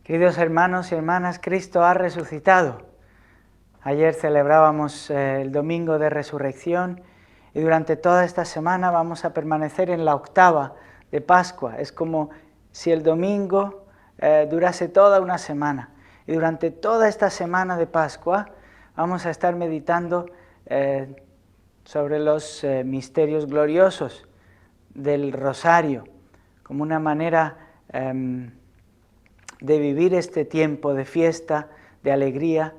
Queridos hermanos y hermanas, Cristo ha resucitado. Ayer celebrábamos el domingo de resurrección y durante toda esta semana vamos a permanecer en la octava de Pascua. Es como si el domingo durase toda una semana. Y durante toda esta semana de Pascua vamos a estar meditando sobre los misterios gloriosos del rosario, como una manera de vivir este tiempo de fiesta, de alegría,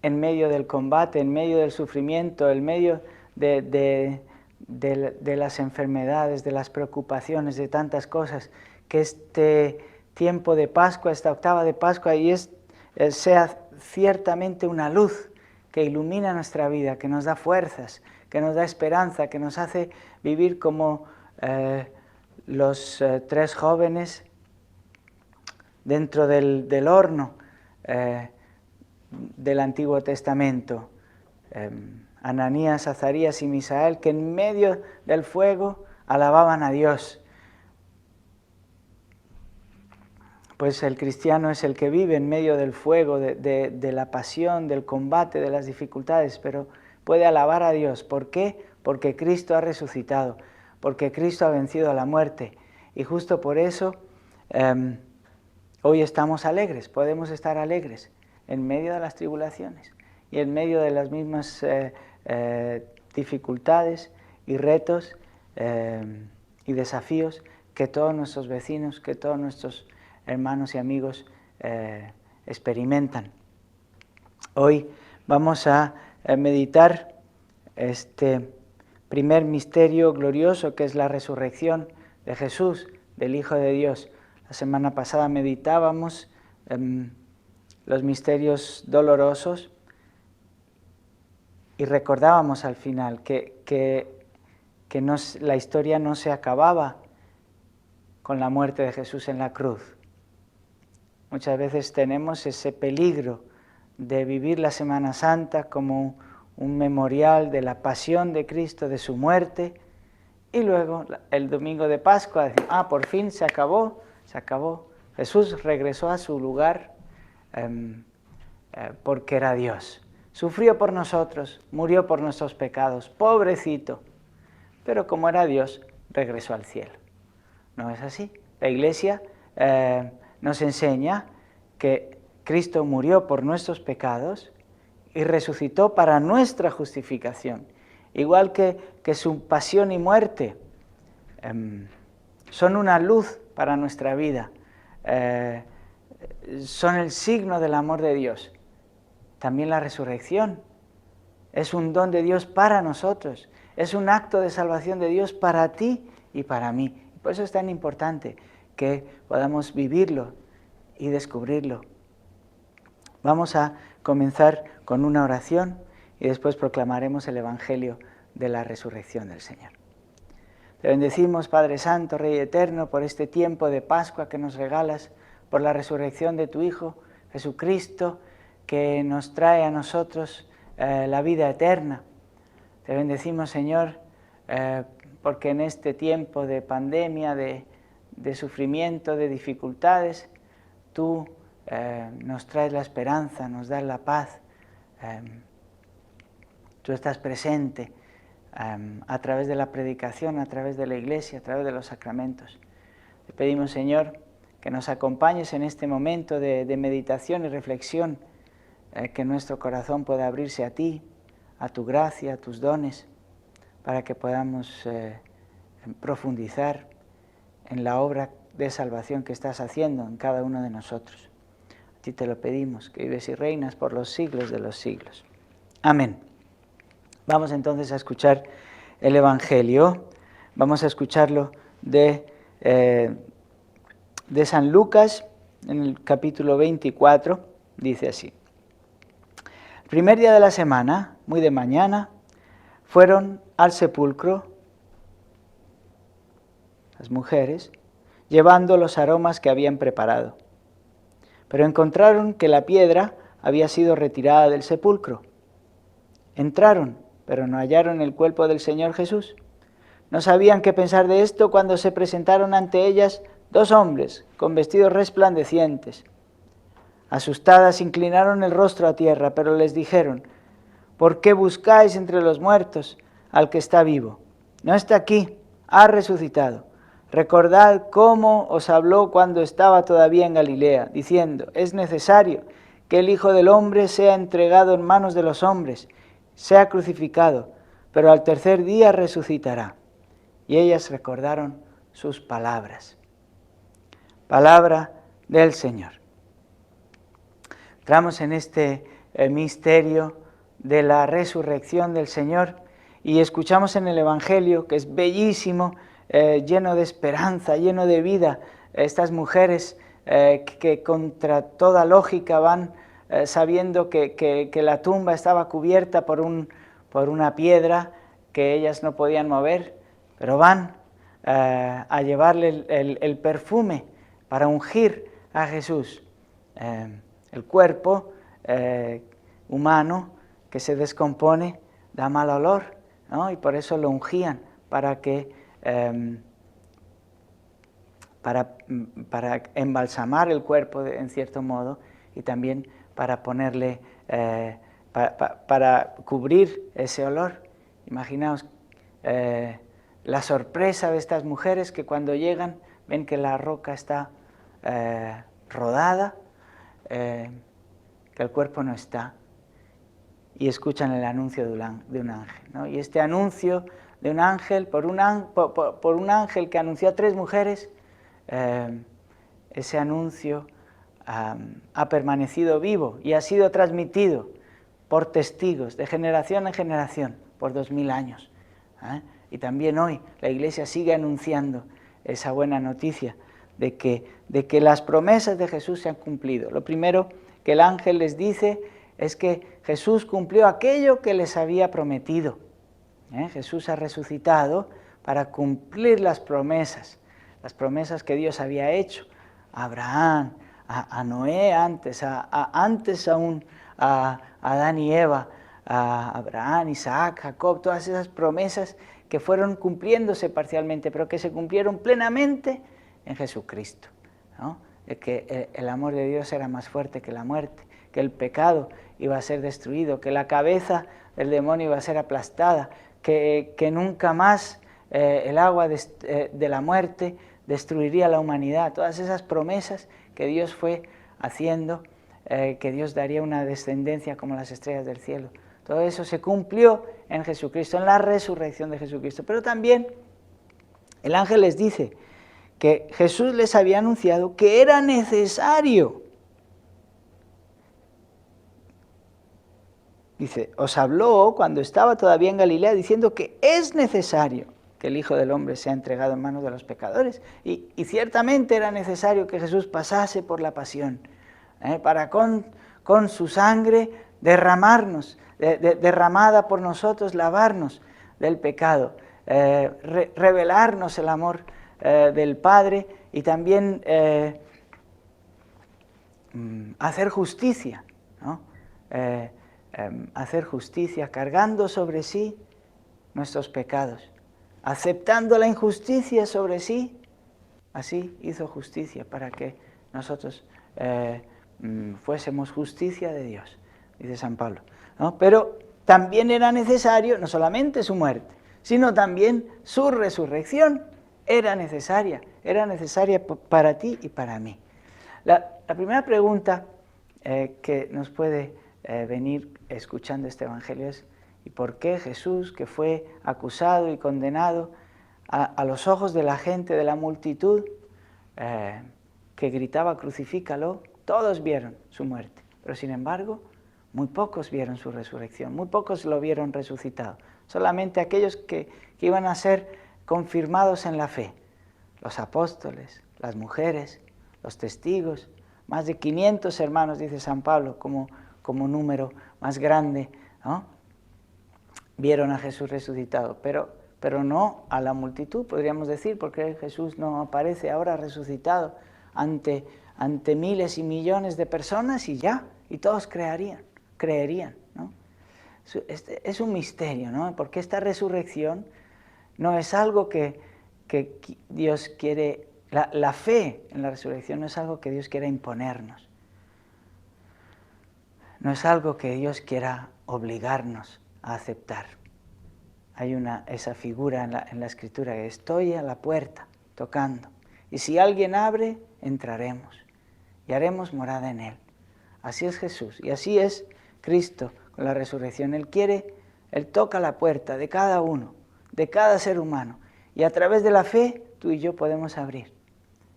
en medio del combate, en medio del sufrimiento, en medio de las enfermedades, de las preocupaciones, de tantas cosas, que este tiempo de Pascua, esta octava de Pascua, sea ciertamente una luz que ilumina nuestra vida, que nos da fuerzas, que nos da esperanza, que nos hace vivir como los tres jóvenes dentro del horno del Antiguo Testamento, Ananías, Azarías y Misael, que en medio del fuego alababan a Dios. Pues el cristiano es el que vive en medio del fuego, de la pasión, del combate, de las dificultades, pero puede alabar a Dios. ¿Por qué? Porque Cristo ha resucitado, porque Cristo ha vencido a la muerte. Y justo por eso hoy estamos alegres, podemos estar alegres en medio de las tribulaciones y en medio de las mismas dificultades y retos y desafíos que todos nuestros vecinos, que todos nuestros hermanos y amigos experimentan. Hoy vamos a meditar este primer misterio glorioso que es la resurrección de Jesús, del Hijo de Dios. La semana pasada meditábamos los misterios dolorosos y recordábamos al final que la historia no se acababa con la muerte de Jesús en la cruz. Muchas veces tenemos ese peligro de vivir la Semana Santa como un memorial de la pasión de Cristo, de su muerte, y luego el domingo de Pascua decimos, por fin se acabó. Jesús regresó a su lugar porque era Dios. Sufrió por nosotros, murió por nuestros pecados, pobrecito. Pero como era Dios, regresó al cielo. ¿No es así? La Iglesia nos enseña que Cristo murió por nuestros pecados y resucitó para nuestra justificación. Igual que su pasión y muerte son una luz para nuestra vida, son el signo del amor de Dios. También la resurrección es un don de Dios para nosotros, es un acto de salvación de Dios para ti y para mí. Por eso es tan importante que podamos vivirlo y descubrirlo. Vamos a comenzar con una oración y después proclamaremos el Evangelio de la resurrección del Señor. Te bendecimos, Padre Santo, Rey Eterno, por este tiempo de Pascua que nos regalas, por la resurrección de tu Hijo, Jesucristo, que nos trae a nosotros la vida eterna. Te bendecimos, Señor, porque en este tiempo de pandemia, de sufrimiento, de dificultades, tú nos traes la esperanza, nos das la paz. Tú estás presente a través de la predicación, a través de la Iglesia, a través de los sacramentos. Te pedimos, Señor, que nos acompañes en este momento de meditación y reflexión, que nuestro corazón pueda abrirse a ti, a tu gracia, a tus dones, para que podamos profundizar en la obra de salvación que estás haciendo en cada uno de nosotros. A ti te lo pedimos, que vives y reinas por los siglos de los siglos. Amén. Vamos entonces a escuchar el Evangelio. Vamos a escucharlo de San Lucas, en el capítulo 24, dice así. El primer día de la semana, muy de mañana, fueron al sepulcro las mujeres, llevando los aromas que habían preparado. Pero encontraron que la piedra había sido retirada del sepulcro. Entraron, pero no hallaron el cuerpo del Señor Jesús. No sabían qué pensar de esto cuando se presentaron ante ellas dos hombres con vestidos resplandecientes. Asustadas inclinaron el rostro a tierra, pero les dijeron: ¿por qué buscáis entre los muertos al que está vivo? No está aquí, ha resucitado. Recordad cómo os habló cuando estaba todavía en Galilea, diciendo: es necesario que el Hijo del Hombre sea entregado en manos de los hombres, sea crucificado, pero al tercer día resucitará. Y ellas recordaron sus palabras. Palabra del Señor. Entramos en este misterio de la resurrección del Señor y escuchamos en el Evangelio, que es bellísimo, lleno de esperanza, lleno de vida, estas mujeres que contra toda lógica van sabiendo que la tumba estaba cubierta por una piedra que ellas no podían mover, pero van a llevarle el perfume para ungir a Jesús. El cuerpo humano que se descompone da mal olor, ¿no? Y por eso lo ungían para embalsamar el cuerpo en cierto modo, y también para ponerle, para cubrir ese olor. Imaginaos la sorpresa de estas mujeres que cuando llegan ven que la roca está rodada, que el cuerpo no está, y escuchan el anuncio de un ángel, ¿no? Y este anuncio de un ángel, por un ángel que anunció a 3 mujeres, ese anuncio ha permanecido vivo y ha sido transmitido por testigos de generación en generación por 2000 años. Y también hoy la Iglesia sigue anunciando esa buena noticia de que las promesas de Jesús se han cumplido. Lo primero que el ángel les dice es que Jesús cumplió aquello que les había prometido. Jesús ha resucitado para cumplir las promesas que Dios había hecho a Abraham, a Noé antes aún a Adán y Eva, a Abraham, Isaac, Jacob, todas esas promesas que fueron cumpliéndose parcialmente, pero que se cumplieron plenamente en Jesucristo, ¿no? De que el amor de Dios era más fuerte que la muerte, que el pecado iba a ser destruido, que la cabeza del demonio iba a ser aplastada, que nunca más el agua de la muerte destruiría la humanidad. Todas esas promesas que Dios fue haciendo, que Dios daría una descendencia como las estrellas del cielo. Todo eso se cumplió en Jesucristo, en la resurrección de Jesucristo. Pero también el ángel les dice que Jesús les había anunciado que era necesario. Dice, os habló cuando estaba todavía en Galilea diciendo que es necesario que el Hijo del Hombre sea entregado en manos de los pecadores. Y ciertamente era necesario que Jesús pasase por la pasión, para con su sangre derramarnos, derramada por nosotros, lavarnos del pecado, revelarnos el amor del Padre y también hacer justicia, ¿no? Hacer justicia cargando sobre sí nuestros pecados, aceptando la injusticia sobre sí, así hizo justicia para que nosotros fuésemos justicia de Dios, dice San Pablo, ¿no? Pero también era necesario, no solamente su muerte, sino también su resurrección era necesaria para ti y para mí. La primera pregunta que nos puede venir escuchando este Evangelio es: ¿y por qué Jesús, que fue acusado y condenado a los ojos de la gente, de la multitud, que gritaba crucifícalo, todos vieron su muerte, pero sin embargo muy pocos vieron su resurrección, muy pocos lo vieron resucitado, solamente aquellos que iban a ser confirmados en la fe, los apóstoles, las mujeres, los testigos, más de 500 hermanos, dice San Pablo, como número más grande, ¿no? Vieron a Jesús resucitado, pero no a la multitud, podríamos decir, porque Jesús no aparece ahora resucitado ante miles y millones de personas y ya, y todos creerían, ¿no? Es un misterio, ¿no? Porque esta resurrección no es algo que Dios quiere, la fe en la resurrección no es algo que Dios quiera imponernos. no es algo que Dios quiera obligarnos a aceptar. Hay esa figura en la Escritura que estoy a la puerta tocando. Y si alguien abre, entraremos y haremos morada en Él. Así es Jesús y así es Cristo con la resurrección. Él toca la puerta de cada uno, de cada ser humano. Y a través de la fe, tú y yo podemos abrir.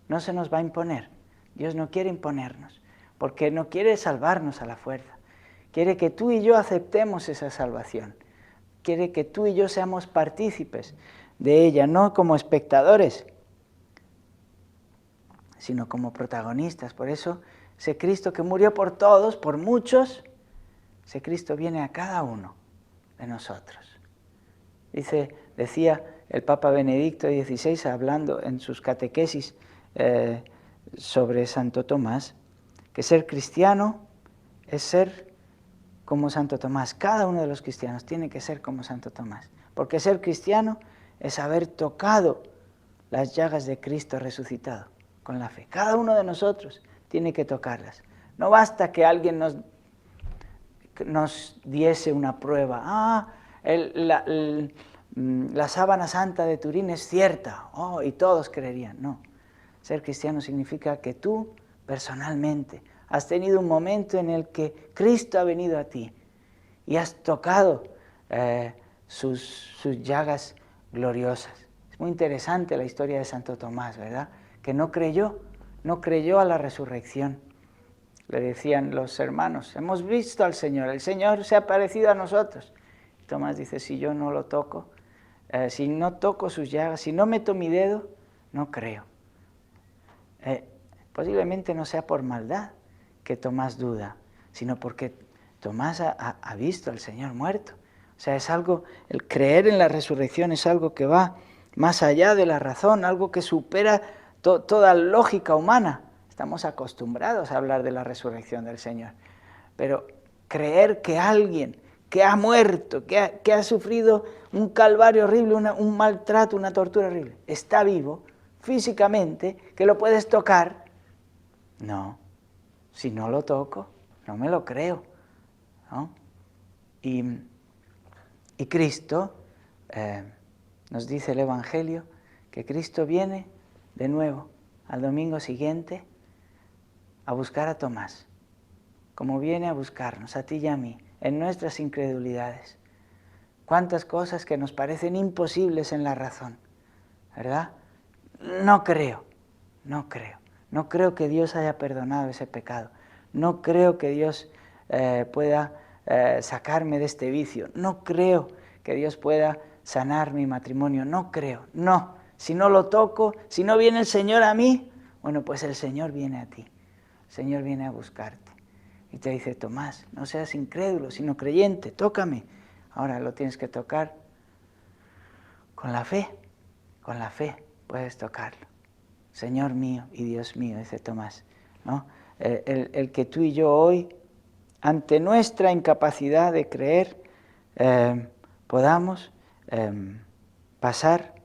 No se nos va a imponer. Dios no quiere imponernos, porque no quiere salvarnos a la fuerza. Quiere que tú y yo aceptemos esa salvación. Quiere que tú y yo seamos partícipes de ella, no como espectadores, sino como protagonistas. Por eso, ese Cristo que murió por todos, por muchos, ese Cristo viene a cada uno de nosotros. Decía el Papa Benedicto XVI, hablando en sus catequesis sobre Santo Tomás, que ser cristiano es ser como Santo Tomás. Cada uno de los cristianos tiene que ser como Santo Tomás, porque ser cristiano es haber tocado las llagas de Cristo resucitado con la fe. Cada uno de nosotros tiene que tocarlas. No basta que alguien nos diese una prueba. La sábana santa de Turín es cierta, y todos creerían. No, ser cristiano significa que tú personalmente has tenido un momento en el que Cristo ha venido a ti y has tocado sus llagas gloriosas. Es muy interesante la historia de Santo Tomás, ¿verdad? Que no creyó a la resurrección. Le decían los hermanos, hemos visto al Señor, el Señor se ha parecido a nosotros. Y Tomás dice, si yo no lo toco, si no toco sus llagas, si no meto mi dedo, no creo. Posiblemente no sea por maldad que Tomás duda, sino porque Tomás ha visto al Señor muerto. O sea, es algo, el creer en la resurrección es algo que va más allá de la razón, algo que supera toda lógica humana. Estamos acostumbrados a hablar de la resurrección del Señor, pero creer que alguien que ha muerto, que ha sufrido un calvario horrible, un maltrato, una tortura horrible, está vivo físicamente, que lo puedes tocar, no. Si no lo toco, no me lo creo, ¿no? Y Cristo, nos dice el Evangelio, que Cristo viene de nuevo al domingo siguiente a buscar a Tomás, como viene a buscarnos, a ti y a mí, en nuestras incredulidades. Cuántas cosas que nos parecen imposibles en la razón, ¿verdad? No creo que Dios haya perdonado ese pecado. No creo que Dios pueda sacarme de este vicio. No creo que Dios pueda sanar mi matrimonio. No creo, no. Si no lo toco, si no viene el Señor a mí, bueno, pues el Señor viene a ti. El Señor viene a buscarte. Y te dice, Tomás, no seas incrédulo, sino creyente, tócame. Ahora lo tienes que tocar con la fe puedes tocarlo. Señor mío y Dios mío, dice Tomás, ¿no? El que tú y yo hoy, ante nuestra incapacidad de creer, podamos pasar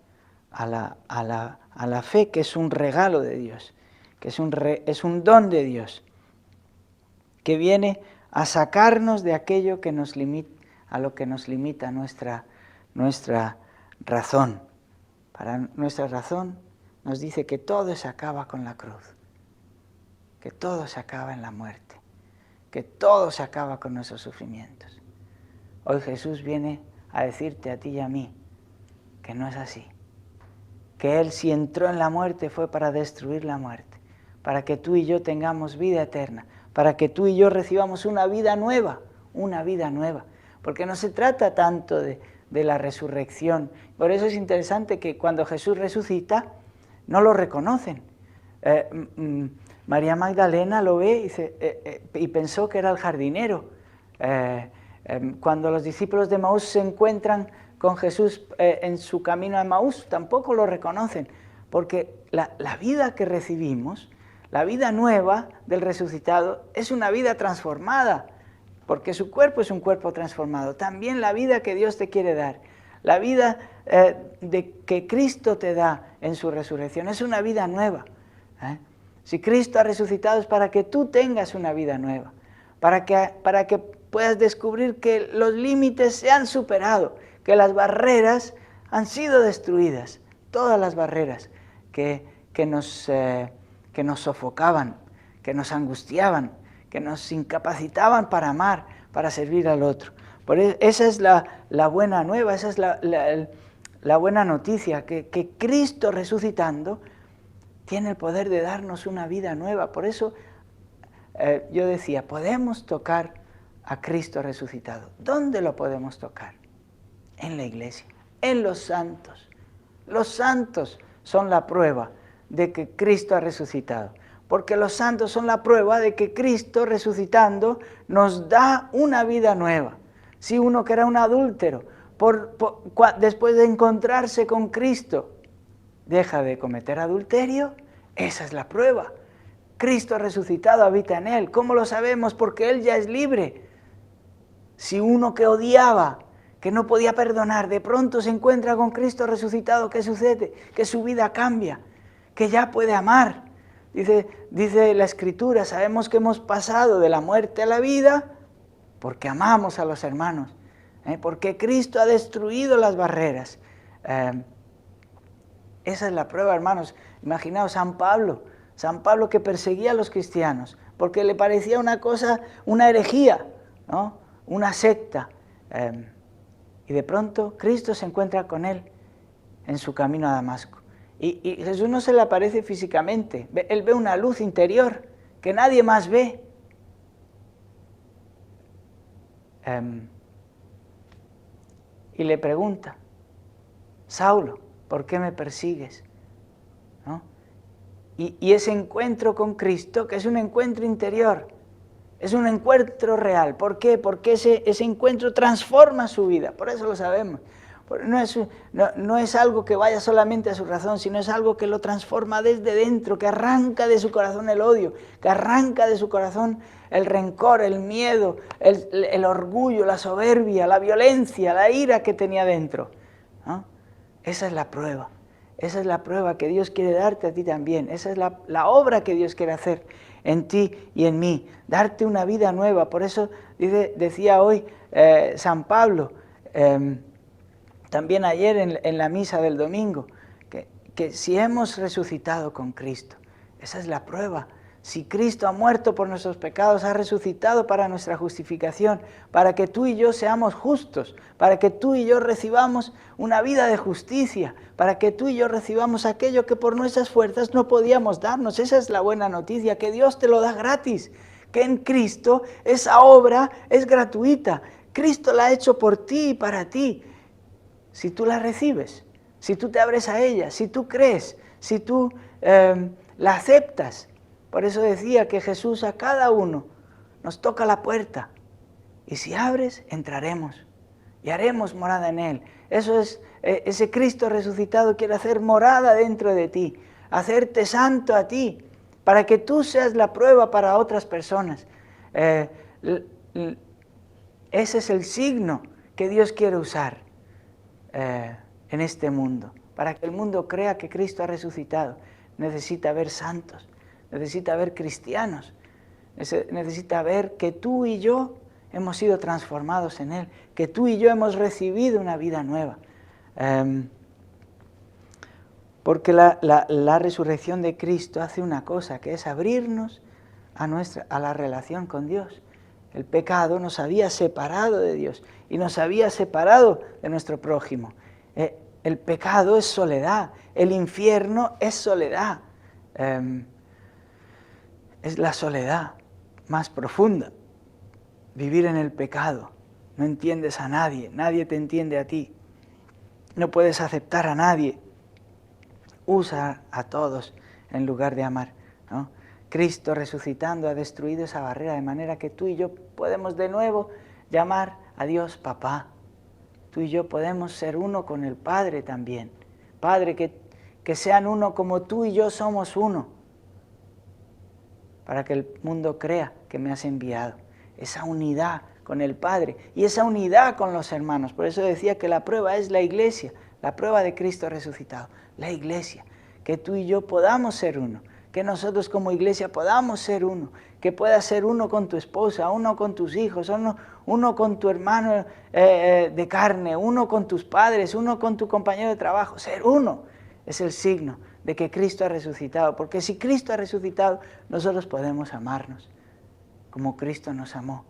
a la fe, que es un regalo de Dios, que es un don de Dios, que viene a sacarnos de aquello que nos limita, a lo que nos limita nuestra razón. Para nuestra razón nos dice que todo se acaba con la cruz, que todo se acaba en la muerte, que todo se acaba con nuestros sufrimientos. Hoy Jesús viene a decirte a ti y a mí que no es así, que Él, si entró en la muerte, fue para destruir la muerte, para que tú y yo tengamos vida eterna, para que tú y yo recibamos una vida nueva, porque no se trata tanto de la resurrección. Por eso es interesante que cuando Jesús resucita, no lo reconocen. María Magdalena lo ve y pensó que era el jardinero. Cuando los discípulos de Emaús se encuentran con Jesús en su camino a Emaús, tampoco lo reconocen, porque la vida que recibimos, la vida nueva del resucitado, es una vida transformada, porque su cuerpo es un cuerpo transformado. También la vida que Dios te quiere dar, la vida que Cristo te da en su resurrección, es una vida nueva. Si Cristo ha resucitado es para que tú tengas una vida nueva, para que puedas descubrir que los límites se han superado, que las barreras han sido destruidas, todas las barreras que nos sofocaban, que nos angustiaban, que nos incapacitaban para amar, para servir al otro. Esa es la buena nueva, esa es la buena noticia, que Cristo resucitando tiene el poder de darnos una vida nueva. Por eso yo decía, podemos tocar a Cristo resucitado. ¿Dónde lo podemos tocar? En la iglesia, en los santos. Los santos son la prueba de que Cristo ha resucitado, porque los santos son la prueba de que Cristo resucitando nos da una vida nueva. Si uno que era un adúltero, después de encontrarse con Cristo, deja de cometer adulterio, esa es la prueba. Cristo resucitado habita en él. ¿Cómo lo sabemos? Porque él ya es libre. Si uno que odiaba, que no podía perdonar, de pronto se encuentra con Cristo resucitado, ¿qué sucede? Que su vida cambia, que ya puede amar. Dice la Escritura, sabemos que hemos pasado de la muerte a la vida porque amamos a los hermanos, porque Cristo ha destruido las barreras. Esa es la prueba, hermanos. Imaginaos San Pablo que perseguía a los cristianos porque le parecía una cosa, una herejía, ¿no? Una secta. Y de pronto Cristo se encuentra con él en su camino a Damasco. Y Jesús no se le aparece físicamente, él ve una luz interior que nadie más ve. Y le pregunta, Saulo, ¿por qué me persigues? ¿No? Y ese encuentro con Cristo, que es un encuentro interior, es un encuentro real. ¿Por qué? Porque ese encuentro transforma su vida, por eso lo sabemos. No es algo que vaya solamente a su razón, sino es algo que lo transforma desde dentro, que arranca de su corazón el odio, que arranca de su corazón el rencor, el miedo, el orgullo, la soberbia, la violencia, la ira que tenía dentro, ¿no? Esa es la prueba. Esa es la prueba que Dios quiere darte a ti también. Esa es la obra que Dios quiere hacer en ti y en mí, darte una vida nueva. Por eso decía hoy San Pablo, también ayer en la misa del domingo, que si hemos resucitado con Cristo, esa es la prueba. Si Cristo ha muerto por nuestros pecados, ha resucitado para nuestra justificación, para que tú y yo seamos justos, para que tú y yo recibamos una vida de justicia, para que tú y yo recibamos aquello que por nuestras fuerzas no podíamos darnos. Esa es la buena noticia, que Dios te lo da gratis, que en Cristo esa obra es gratuita. Cristo la ha hecho por ti y para ti. Si tú la recibes, si tú te abres a ella, si tú crees, si tú la aceptas. Por eso decía que Jesús a cada uno nos toca la puerta y si abres, entraremos y haremos morada en él. Eso es, ese Cristo resucitado quiere hacer morada dentro de ti, hacerte santo a ti, para que tú seas la prueba para otras personas. Ese es el signo que Dios quiere usar en este mundo, para que el mundo crea que Cristo ha resucitado. Necesita ver santos. Necesita ver cristianos, necesita ver que tú y yo hemos sido transformados en él, que tú y yo hemos recibido una vida nueva. Porque la resurrección de Cristo hace una cosa, que es abrirnos a la relación con Dios. El pecado nos había separado de Dios y nos había separado de nuestro prójimo. El pecado es soledad, el infierno es soledad. Es la soledad más profunda, vivir en el pecado. No entiendes a nadie, nadie te entiende a ti. No puedes aceptar a nadie. Usa a todos en lugar de amar, ¿no? Cristo resucitando ha destruido esa barrera de manera que tú y yo podemos de nuevo llamar a Dios papá. Tú y yo podemos ser uno con el Padre también. Padre, que sean uno como tú y yo somos uno, para que el mundo crea que me has enviado. Esa unidad con el Padre y esa unidad con los hermanos. Por eso decía que la prueba es la iglesia, la prueba de Cristo resucitado, la iglesia. Que tú y yo podamos ser uno, que nosotros como iglesia podamos ser uno, que puedas ser uno con tu esposa, uno con tus hijos, uno con tu hermano de carne, uno con tus padres, uno con tu compañero de trabajo. Ser uno es el signo de que Cristo ha resucitado, porque si Cristo ha resucitado, nosotros podemos amarnos como Cristo nos amó.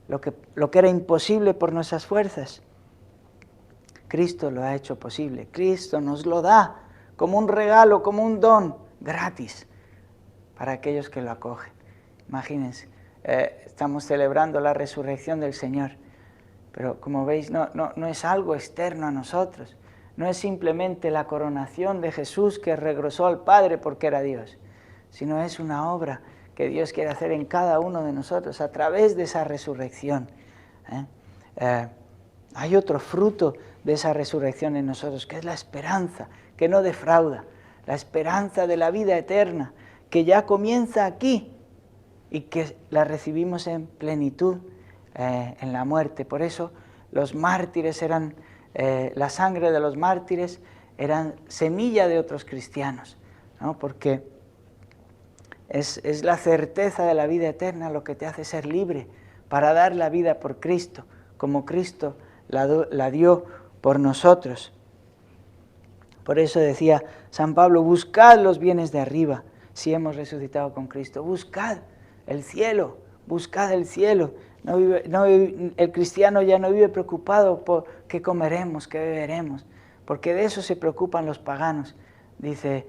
Lo que era imposible por nuestras fuerzas, Cristo lo ha hecho posible. Cristo nos lo da como un regalo, como un don gratis para aquellos que lo acogen. Imagínense, estamos celebrando la resurrección del Señor, pero como veis no es algo externo a nosotros, no es simplemente la coronación de Jesús que regresó al Padre porque era Dios, sino es una obra que Dios quiere hacer en cada uno de nosotros a través de esa resurrección. Hay otro fruto de esa resurrección en nosotros, que es la esperanza, que no defrauda, la esperanza de la vida eterna, que ya comienza aquí y que la recibimos en plenitud en la muerte. Por eso los mártires eran, la sangre de los mártires eran semilla de otros cristianos, ¿no? Porque es la certeza de la vida eterna lo que te hace ser libre para dar la vida por Cristo, como Cristo la dio por nosotros. Por eso decía San Pablo, buscad los bienes de arriba, si hemos resucitado con Cristo. Buscad el cielo, buscad el cielo. El cristiano ya no vive preocupado por qué comeremos, qué beberemos, porque de eso se preocupan los paganos. Dice,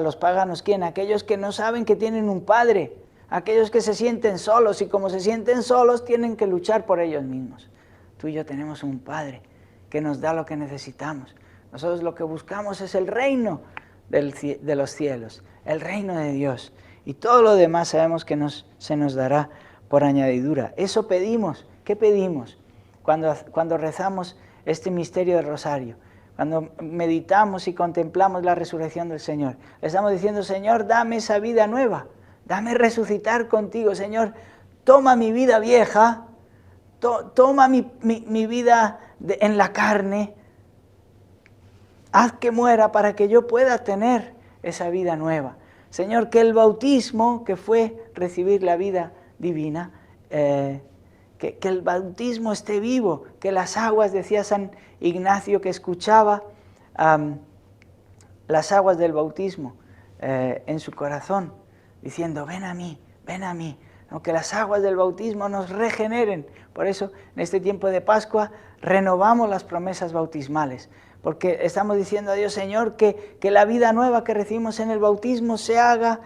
los paganos, ¿quién? Aquellos que no saben que tienen un Padre, aquellos que se sienten solos, y como se sienten solos tienen que luchar por ellos mismos. Tú y yo tenemos un Padre que nos da lo que necesitamos. Nosotros lo que buscamos es el reino de los cielos, el reino de Dios. Y todo lo demás sabemos que se nos dará por añadidura. Eso pedimos. ¿Qué pedimos cuando rezamos este misterio del rosario? Cuando meditamos y contemplamos la resurrección del Señor. Le estamos diciendo, Señor, dame esa vida nueva. Dame resucitar contigo, Señor. Toma mi vida vieja. Toma mi vida en la carne. Haz que muera para que yo pueda tener esa vida nueva. Señor, que el bautismo, que fue recibir la vida divina, que el bautismo esté vivo, que las aguas, decía San Ignacio, que escuchaba las aguas del bautismo en su corazón, diciendo, ven a mí, ¿no? Que las aguas del bautismo nos regeneren. Por eso, en este tiempo de Pascua, renovamos las promesas bautismales, porque estamos diciendo a Dios, Señor, que la vida nueva que recibimos en el bautismo se haga,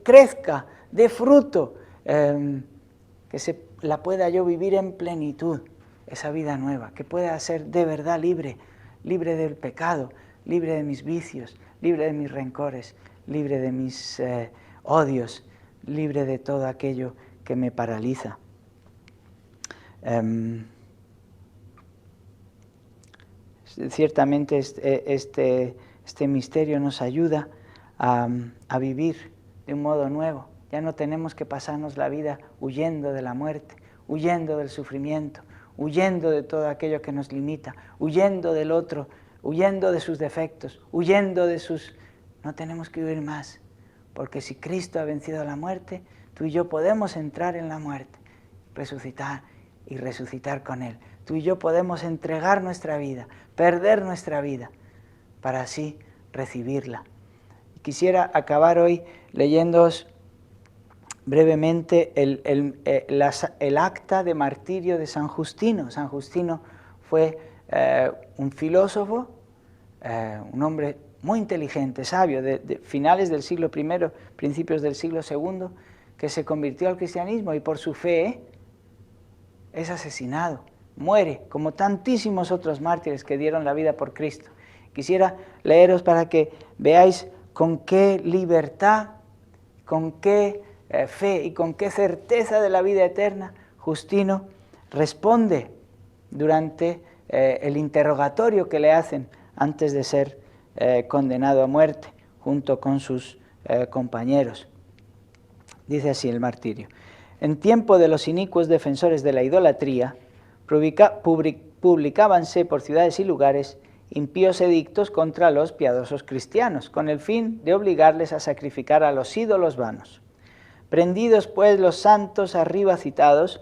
crezca, dé fruto, que la pueda yo vivir en plenitud, esa vida nueva, que pueda ser de verdad libre del pecado, libre de mis vicios, libre de mis rencores, libre de mis odios, libre de todo aquello que me paraliza. Ciertamente este misterio nos ayuda a vivir de un modo nuevo. Ya no tenemos que pasarnos la vida huyendo de la muerte, huyendo del sufrimiento, huyendo de todo aquello que nos limita, huyendo del otro, huyendo de sus defectos, huyendo de sus... No tenemos que huir más, porque si Cristo ha vencido la muerte, tú y yo podemos entrar en la muerte, resucitar y resucitar con Él. Tú y yo podemos entregar nuestra vida, perder nuestra vida, para así recibirla. Quisiera acabar hoy leyéndoos brevemente el acta de martirio de San Justino. San Justino fue un filósofo, un hombre muy inteligente, sabio, de finales del siglo I, principios del siglo II, que se convirtió al cristianismo y por su fe es asesinado, muere, como tantísimos otros mártires que dieron la vida por Cristo. Quisiera leeros para que veáis con qué libertad, con qué fe y con qué certeza de la vida eterna Justino responde durante el interrogatorio que le hacen antes de ser condenado a muerte junto con sus compañeros. Dice así el martirio: en tiempo de los inicuos defensores de la idolatría, publicábanse por ciudades y lugares impíos edictos contra los piadosos cristianos, con el fin de obligarles a sacrificar a los ídolos vanos. Prendidos pues los santos arriba citados,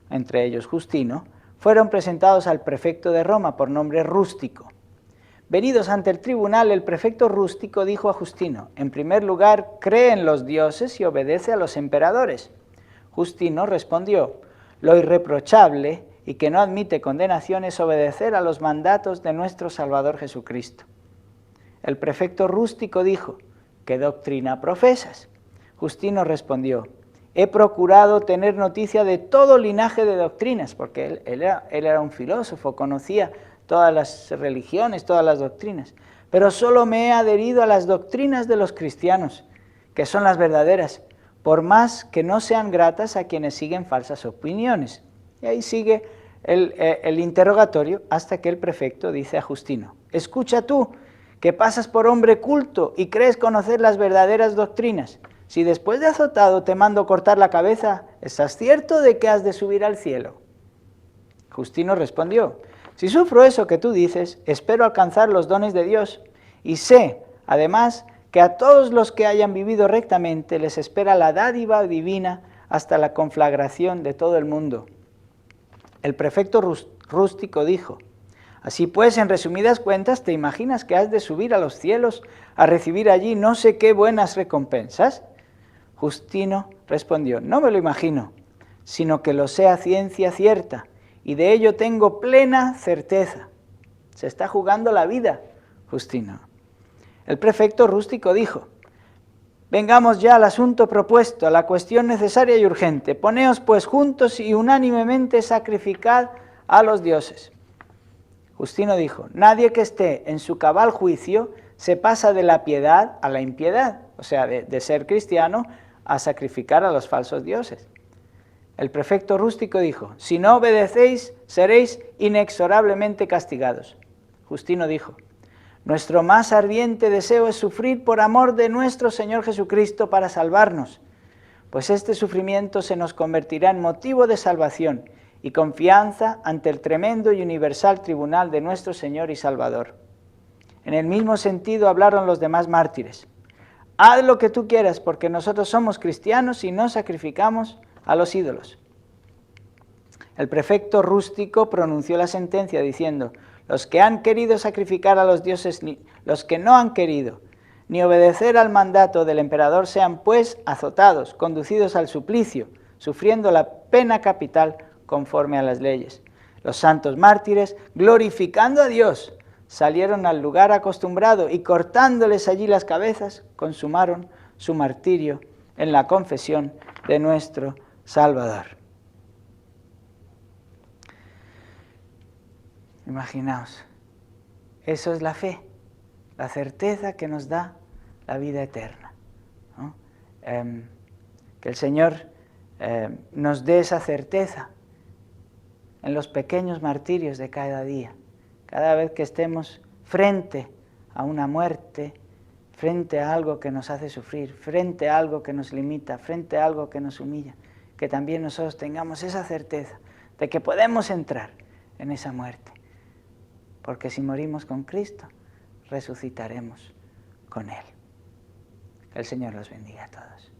entre ellos Justino, fueron presentados al prefecto de Roma por nombre Rústico. Venidos ante el tribunal, el prefecto Rústico dijo a Justino: en primer lugar, cree en los dioses y obedece a los emperadores. Justino respondió: lo irreprochable y que no admite condenación es obedecer a los mandatos de nuestro Salvador Jesucristo. El prefecto Rústico dijo: ¿qué doctrina profesas? Justino respondió: he procurado tener noticia de todo linaje de doctrinas, porque él era un filósofo, conocía todas las religiones, todas las doctrinas, pero solo me he adherido a las doctrinas de los cristianos, que son las verdaderas, por más que no sean gratas a quienes siguen falsas opiniones. Y ahí sigue el interrogatorio hasta que el prefecto dice a Justino: escucha tú, que pasas por hombre culto y crees conocer las verdaderas doctrinas. Si después de azotado te mando cortar la cabeza, ¿estás cierto de que has de subir al cielo? Justino respondió: si sufro eso que tú dices, espero alcanzar los dones de Dios, y sé, además, que a todos los que hayan vivido rectamente les espera la dádiva divina hasta la conflagración de todo el mundo. El prefecto Rústico dijo: así pues, en resumidas cuentas, ¿te imaginas que has de subir a los cielos a recibir allí no sé qué buenas recompensas? Justino respondió: no me lo imagino, sino que lo sé a ciencia cierta, y de ello tengo plena certeza. Se está jugando la vida, Justino. El prefecto Rústico dijo: vengamos ya al asunto propuesto, a la cuestión necesaria y urgente. Poneos pues juntos y unánimemente sacrificad a los dioses. Justino dijo: nadie que esté en su cabal juicio se pasa de la piedad a la impiedad, o sea, de ser cristiano a sacrificar a los falsos dioses. El prefecto Rústico dijo: si no obedecéis, seréis inexorablemente castigados. Justino dijo: nuestro más ardiente deseo es sufrir por amor de nuestro Señor Jesucristo para salvarnos, pues este sufrimiento se nos convertirá en motivo de salvación y confianza ante el tremendo y universal tribunal de nuestro Señor y Salvador. En el mismo sentido hablaron los demás mártires: haz lo que tú quieras, porque nosotros somos cristianos y no sacrificamos a los ídolos. El prefecto Rústico pronunció la sentencia diciendo: los que han querido sacrificar a los dioses, los que no han querido ni obedecer al mandato del emperador, sean pues azotados, conducidos al suplicio, sufriendo la pena capital conforme a las leyes. Los santos mártires, glorificando a Dios, salieron al lugar acostumbrado y cortándoles allí las cabezas, consumaron su martirio en la confesión de nuestro Salvador. Imaginaos, eso es la fe, la certeza que nos da la vida eterna, ¿no? Que el Señor nos dé esa certeza en los pequeños martirios de cada día, cada vez que estemos frente a una muerte, frente a algo que nos hace sufrir, frente a algo que nos limita, frente a algo que nos humilla, que también nosotros tengamos esa certeza de que podemos entrar en esa muerte. Porque si morimos con Cristo, resucitaremos con Él. Que el Señor los bendiga a todos.